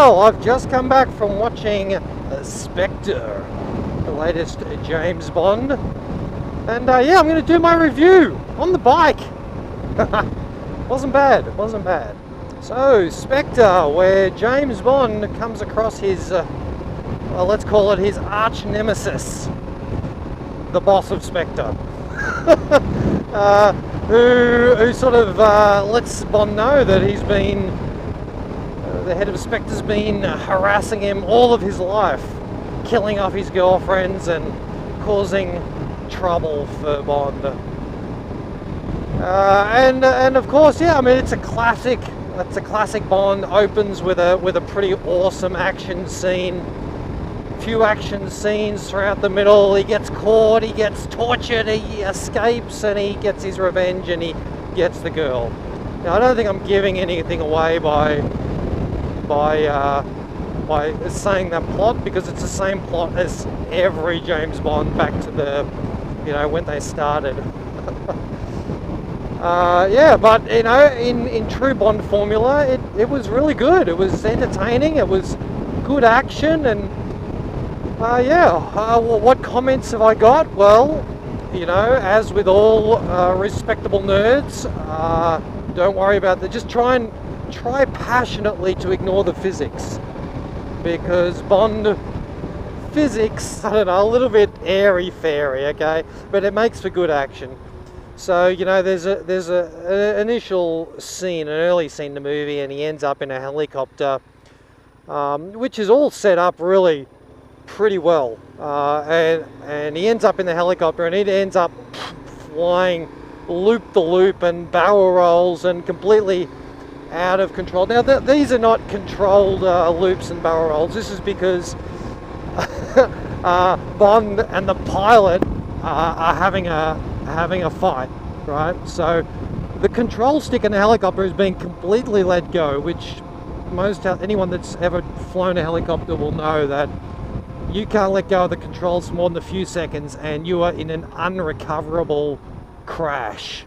Well, I've just come back from watching Spectre, the latest James Bond. And yeah, I'm going to do my review on the bike. Wasn't bad. So, Spectre, where James Bond comes across his, well, let's call it his arch nemesis, the boss of Spectre. Who sort of lets Bond know that he's been, the head of Spectre's been harassing him all of his life, killing off his girlfriends and causing trouble for Bond. And of course, yeah, I mean, it's a classic Bond. Opens with a pretty awesome action scene. Few action scenes throughout the middle. He gets caught, he gets tortured, he escapes, and he gets his revenge, and he gets the girl. Now, I don't think I'm giving anything away by saying that plot, because it's the same plot as every James Bond back to the, when they started. Yeah, but in true Bond formula, it was really good. It was entertaining. It was good action, and what comments have I got? Well, as with all respectable nerds, don't worry about that. Just try passionately to ignore the physics, because Bond physics, I don't know, a little bit airy-fairy, okay, but it makes for good action. So there's an initial scene, an early scene in the movie, and he ends up in a helicopter, which is all set up really pretty well, and he ends up in the helicopter, and it ends up flying loop-the-loop and barrel rolls and completely out of control. Now these are not controlled loops and barrel rolls. This is because Bond and the pilot are having a fight, right? So the control stick in the helicopter is being completely let go, which anyone that's ever flown a helicopter will know that you can't let go of the controls for more than a few seconds and you are in an unrecoverable crash.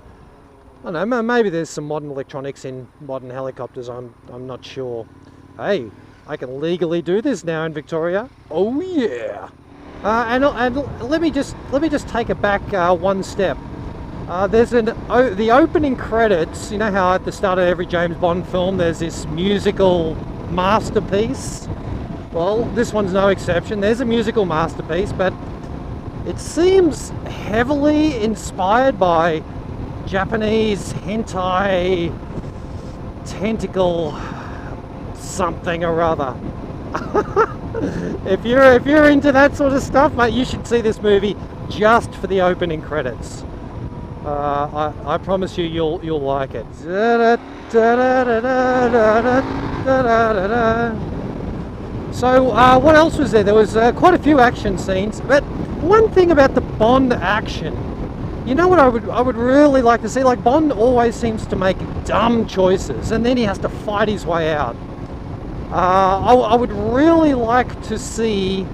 I don't know, maybe there's some modern electronics in modern helicopters, I'm not sure. Hey, I can legally do this now in Victoria. Oh yeah. And let me just take it back one step. There's the opening credits. You know how at the start of every James Bond film there's this musical masterpiece? Well, this one's no exception. There's a musical masterpiece, but it seems heavily inspired by Japanese hentai tentacle something or other. If you're into that sort of stuff, mate, you should see this movie just for the opening credits. I promise you, you'll like it. So what else was there? There was quite a few action scenes, but one thing about the Bond action, what I would really like to see, like Bond always seems to make dumb choices, and then he has to fight his way out. I would really like to see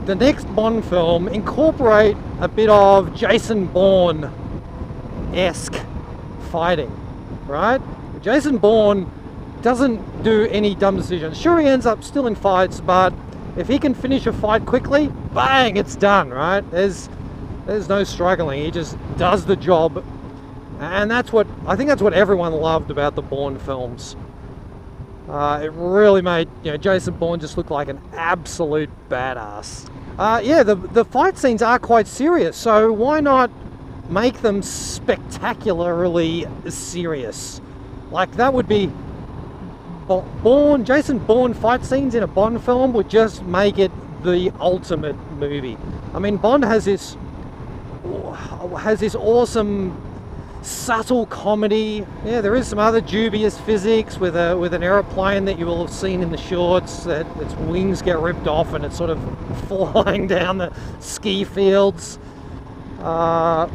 the next Bond film incorporate a bit of Jason Bourne-esque fighting, right? Jason Bourne doesn't do any dumb decisions. Sure, he ends up still in fights, but if he can finish a fight quickly, bang, it's done, right? There's no struggling. He just does the job, and I think that's what everyone loved about the Bourne films. It really made Jason Bourne just look like an absolute badass. Yeah, the fight scenes are quite serious, so why not make them spectacularly serious? Like, that would be Jason Bourne fight scenes in a Bond film would just make it the ultimate movie. I mean, Bond has this awesome subtle comedy. Yeah, there is some other dubious physics with an aeroplane that you will have seen in the shorts, that its wings get ripped off and it's sort of flying down the ski fields. And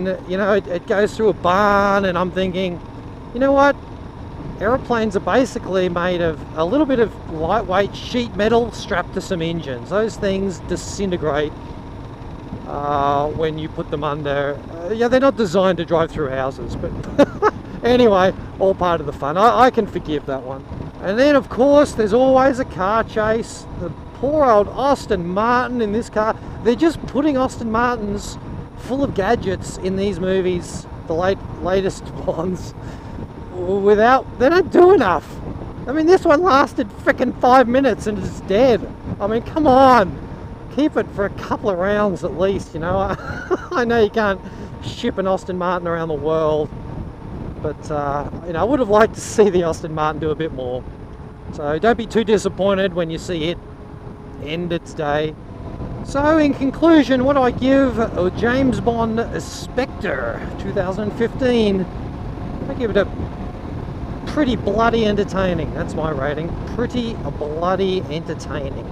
it goes through a barn, and I'm thinking, you know what? Aeroplanes are basically made of a little bit of lightweight sheet metal strapped to some engines. Those things disintegrate when you put them under. Yeah, they're not designed to drive through houses, but anyway, all part of the fun. I can forgive that one. And then of course there's always a car chase. The poor old Aston Martin in this car. They're just putting Aston Martins full of gadgets in these movies, the latest ones, they don't do enough. I mean, this one lasted frickin' 5 minutes and it's dead. I mean, come on, keep it for a couple of rounds at least, you know. I know you can't ship an Aston Martin around the world, but you know, I would have liked to see the Aston Martin do a bit more. So don't be too disappointed when you see it end its day. So in conclusion, what do I give James Bond Spectre 2015? I give it a pretty bloody entertaining. That's my rating. Pretty bloody entertaining.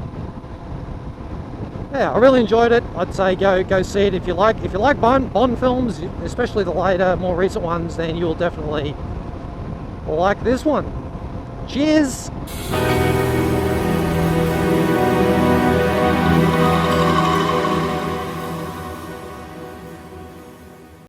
Yeah, I really enjoyed it. I'd say go see it if you like Bond films, especially the later, more recent ones. Then you'll definitely like this one. Cheers.